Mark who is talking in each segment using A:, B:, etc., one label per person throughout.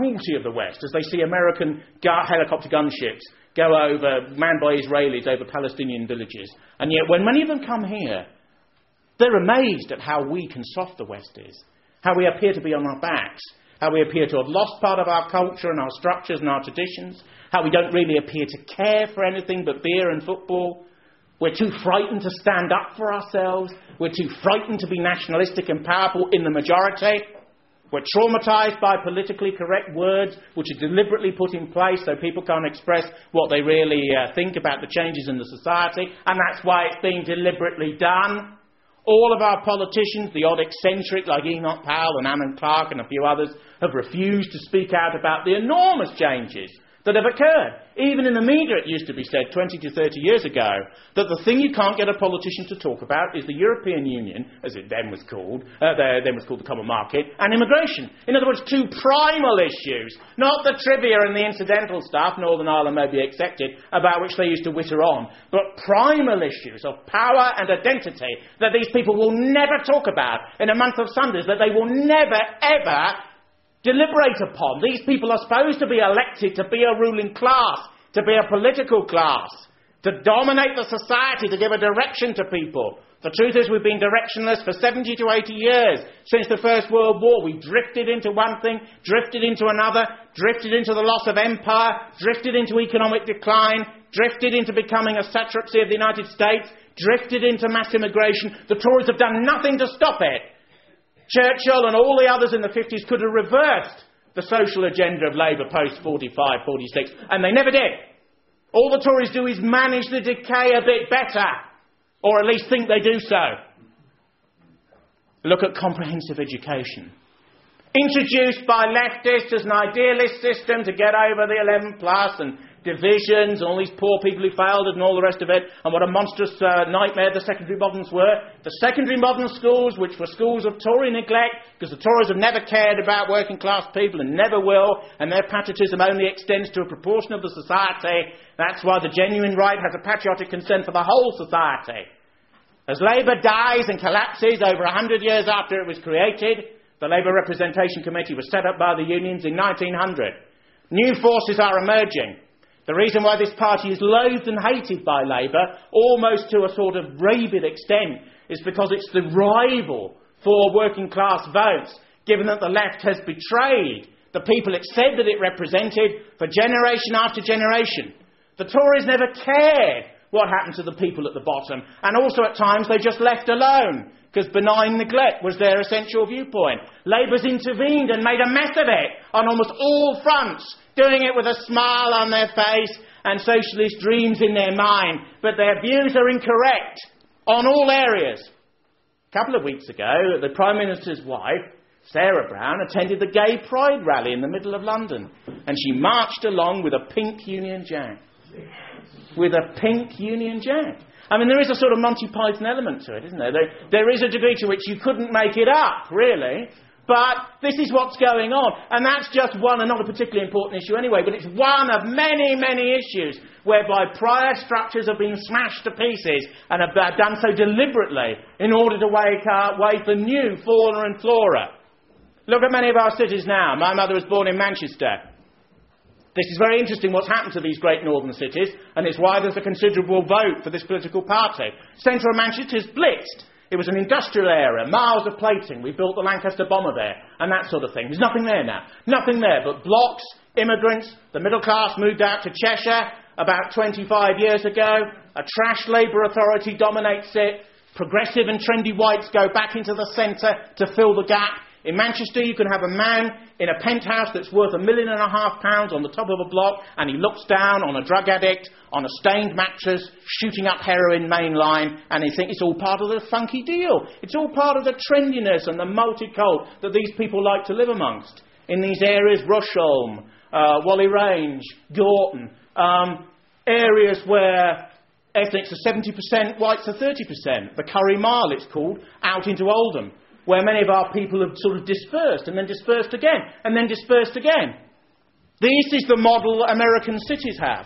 A: cruelty of the West as they see American helicopter gunships go over, manned by Israelis, over Palestinian villages. And yet when many of them come here, they're amazed at how weak and soft the West is, how we appear to be on our backs, how we appear to have lost part of our culture and our structures and our traditions, how we don't really appear to care for anything but beer and football. We're too frightened to stand up for ourselves. We're too frightened to be nationalistic and powerful in the majority. We're traumatised by politically correct words which are deliberately put in place so people can't express what they really think about the changes in the society, and that's why it's being deliberately done. All of our politicians, the odd eccentric like Enoch Powell and Ammon Clark and a few others, have refused to speak out about the enormous changes that have occurred. Even in the media it used to be said 20 to 30 years ago that the thing you can't get a politician to talk about is the European Union, as it then was called the Common Market, and immigration. In other words, two primal issues, not the trivia and the incidental stuff, Northern Ireland may be accepted, about which they used to witter on, but primal issues of power and identity that these people will never talk about in a month of Sundays, that they will never, ever deliberate upon. These people are supposed to be elected to be a ruling class, to be a political class, to dominate the society, to give a direction to people. The truth is we've been directionless for 70 to 80 years since the First World War. We drifted into one thing, drifted into another, drifted into the loss of empire, drifted into economic decline, drifted into becoming a satrapy of the United States, drifted into mass immigration. The Tories have done nothing to stop it. Churchill and all the others in the 50s could have reversed the social agenda of Labour post-45, 46, and they never did. All the Tories do is manage the decay a bit better, or at least think they do so. Look at comprehensive education. Introduced by leftists as an idealist system to get over the 11 plus and divisions and all these poor people who failed it and all the rest of it, and what a monstrous nightmare the secondary moderns were. The secondary modern schools, which were schools of Tory neglect, because the Tories have never cared about working class people and never will, and their patriotism only extends to a proportion of the society. That's why the genuine right has a patriotic concern for the whole society. As Labour dies and collapses over 100 years after it was created, the Labour Representation Committee was set up by the unions in 1900. New forces are emerging. The reason why this party is loathed and hated by Labour, almost to a sort of rabid extent, is because it's the rival for working class votes, given that the left has betrayed the people it said that it represented for generation after generation. The Tories never cared what happened to the people at the bottom, and also at times they just left alone, because benign neglect was their essential viewpoint. Labour's intervened and made a mess of it on almost all fronts, doing it with a smile on their face and socialist dreams in their mind, but their views are incorrect on all areas. A couple of weeks ago, the Prime Minister's wife, Sarah Brown, attended the Gay Pride rally in the middle of London, and she marched along with a pink Union Jack. With a pink Union Jack. I mean, there is a sort of Monty Python element to it, isn't there? There is a degree to which you couldn't make it up, really. But this is what's going on. And that's just one, and not a particularly important issue anyway, but it's one of many, many issues whereby prior structures have been smashed to pieces and have done so deliberately in order to wake the new fauna and flora. Look at many of our cities now. My mother was born in Manchester. This is very interesting what's happened to these great northern cities, and it's why there's a considerable vote for this political party. Central Manchester is blitzed. It was an industrial area, miles of plating. We built the Lancaster bomber there, and that sort of thing. There's nothing there now. Nothing there but blocks, immigrants. The middle class moved out to Cheshire about 25 years ago. A trash Labour authority dominates it. Progressive and trendy whites go back into the centre to fill the gap. In Manchester, you can have a man in a penthouse that's worth £1.5 million on the top of a block, and he looks down on a drug addict, on a stained mattress, shooting up heroin mainline, and he thinks it's all part of the funky deal. It's all part of the trendiness and the multicult that these people like to live amongst. In these areas, Rusholme, Whalley Range, Gorton, areas where ethnics are 70%, whites are 30%. The Curry Mile, it's called, out into Oldham, where many of our people have sort of dispersed, and then dispersed again, and then dispersed again. This is the model American cities have.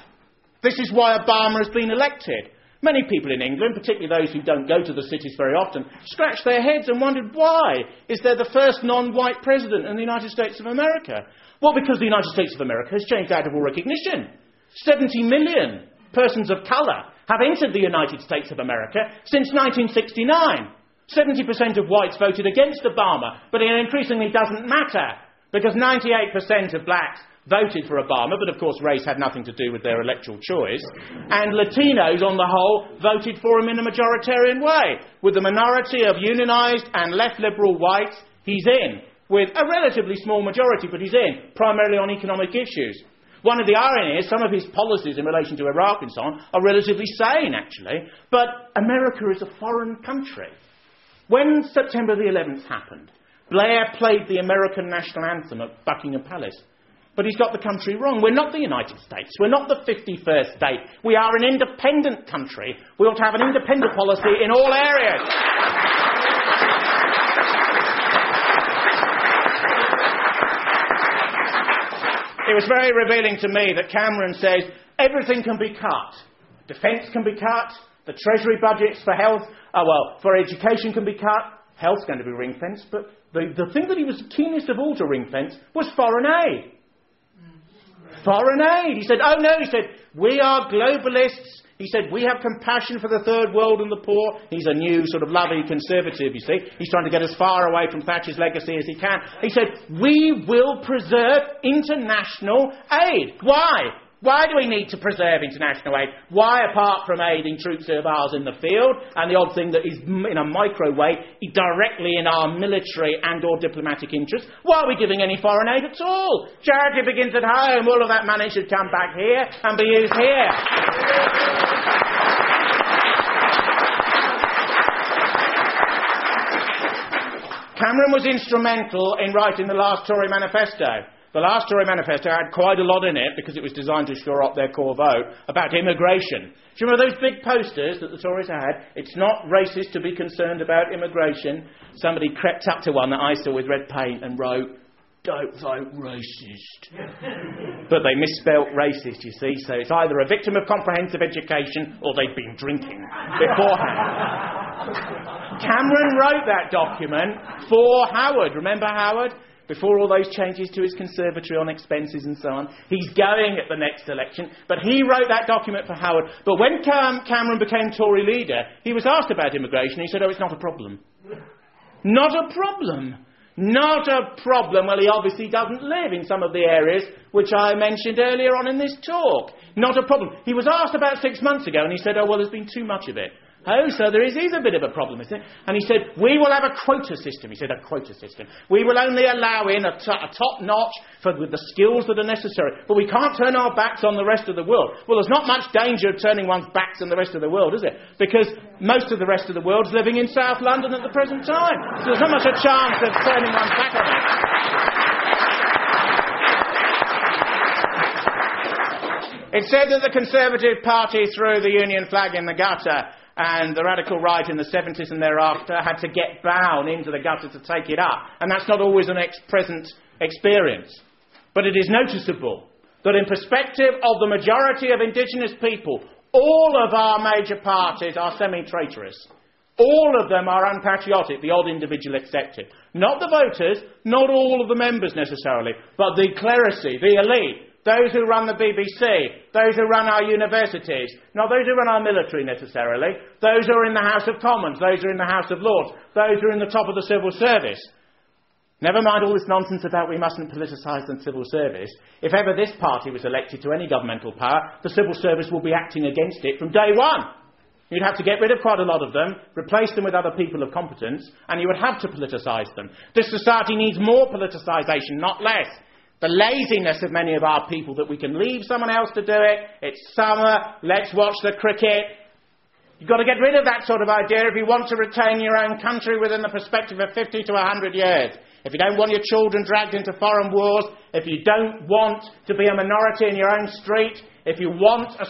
A: This is why Obama has been elected. Many people in England, particularly those who don't go to the cities very often, scratched their heads and wondered why is there the first non-white president in the United States of America? Well, because the United States of America has changed out of all recognition. 70 million persons of colour have entered the United States of America since 1969. 70% of whites voted against Obama, but it increasingly doesn't matter because 98% of blacks voted for Obama, but of course race had nothing to do with their electoral choice, and Latinos on the whole voted for him in a majoritarian way. With the minority of unionised and left liberal whites, he's in. With a relatively small majority, but he's in, primarily on economic issues. One of the ironies is some of his policies in relation to Iraq and so on are relatively sane, actually, but America is a foreign country. When September the 11th happened, Blair played the American national anthem at Buckingham Palace. But he's got the country wrong. We're not the United States. We're not the 51st state. We are an independent country. We ought to have an independent policy in all areas. It was very revealing to me that Cameron says everything can be cut. Defence can be cut. The Treasury budgets for health, for education can be cut. Health's going to be ring-fenced. But the thing that he was keenest of all to ring-fence was foreign aid. Foreign aid. He said, we are globalists. He said, we have compassion for the third world and the poor. He's a new sort of lovely conservative, you see. He's trying to get as far away from Thatcher's legacy as he can. He said, we will preserve international aid. Why? Why do we need to preserve international aid? Why, apart from aiding troops of ours in the field, and the odd thing that is, in a micro way, directly in our military and or diplomatic interests, why are we giving any foreign aid at all? Charity begins at home. All of that money should come back here and be used here. Cameron was instrumental in writing the last Tory manifesto. The last Tory manifesto had quite a lot in it, because it was designed to shore up their core vote, about immigration. Do you remember those big posters that the Tories had? It's not racist to be concerned about immigration. Somebody crept up to one that I saw with red paint and wrote, "Don't vote racist." But they misspelt racist, you see, so it's either a victim of comprehensive education or they've been drinking beforehand. Cameron wrote that document for Howard. Remember Howard? Before all those changes to his conservatory on expenses and so on. He's going at the next election, but he wrote that document for Howard. But when Cameron became Tory leader, he was asked about immigration. He said, it's not a problem. Not a problem. Not a problem. Well, he obviously doesn't live in some of the areas which I mentioned earlier on in this talk. Not a problem. He was asked about 6 months ago, and he said, there's been too much of it. Oh, so there is a bit of a problem, isn't it? And he said, we will have a quota system. He said, a quota system. We will only allow in a top-notch with the skills that are necessary. But we can't turn our backs on the rest of the world. Well, there's not much danger of turning one's backs on the rest of the world, is it? Because most of the rest of the world's living in South London at the present time. So there's not much a chance of turning one's back on it. It said that the Conservative Party threw the Union flag in the gutter, and the radical right in the 70s and thereafter had to get down into the gutter to take it up. And that's not always an present experience. But it is noticeable that in perspective of the majority of indigenous people, all of our major parties are semi-traitorous. All of them are unpatriotic, the odd individual excepted. Not the voters, not all of the members necessarily, but the clerisy, the elite. Those who run the BBC, those who run our universities, not those who run our military necessarily, those who are in the House of Commons, those who are in the House of Lords, those who are in the top of the civil service. Never mind all this nonsense about we mustn't politicise the civil service. If ever this party was elected to any governmental power, the civil service will be acting against it from day one. You'd have to get rid of quite a lot of them, replace them with other people of competence, and you would have to politicise them. This society needs more politicisation, not less. The laziness of many of our people that we can leave someone else to do it. It's summer, let's watch the cricket. You've got to get rid of that sort of idea if you want to retain your own country within the perspective of 50 to 100 years. If you don't want your children dragged into foreign wars, if you don't want to be a minority in your own street, if you want a